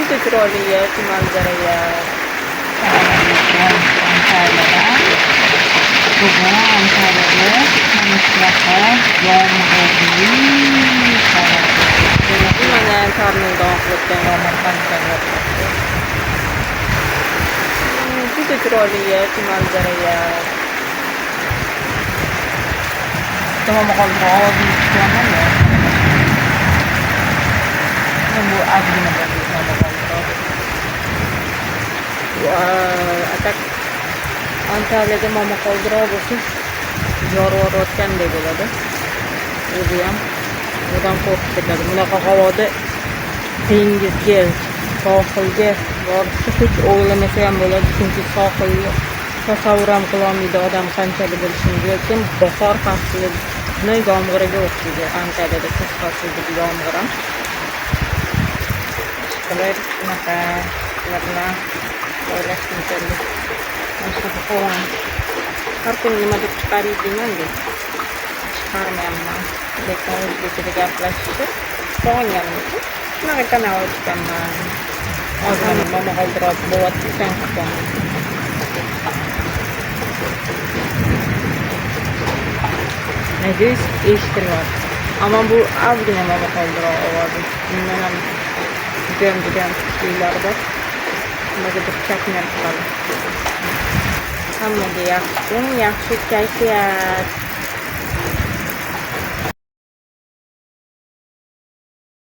juda chiroyli manzara. Bugun Antaliyada maslahat yomg'irli Mana tornado qilayotgan juda chiroyli manzara. Tamam qoldi chiqaman ya. Bu azgina atak Antaliyada momaqaldiroq bo'lsa yorvorayotganday bo'ladi. O'zi ham o'dan qo'rqib ketadi. Bunaqa havoda dengizga, sohilga borishni hech o'ylamasa ham bo'ladi, chunki sohilni tasavvur ham qilolmaydi odam qanchalik bo'lishini. Lekin bahor faslini yomg'iriga o'xshaydi. Antaliyada kuz faslidagi yomg'ir ham ishqilib shunaqa bilan o'ylashim kerak. Har kuni nima deb chiqaryapman-da. Chiqarmayapman. Lekin o'zbekcha gaplashishni sog'inganim uchun shunaqa kanal ochganman. Hozir momaqaldiroq bo'lyapti-san qilgan. Надеюсь, eshitilyapti. Ammo bu ozgina momaqaldiroq ovozi. Bundan ham judayam kuchlilar bor. Nimaga chaknab qoladi. Hammaga yaxshi kun, yaxshi kayfiyat.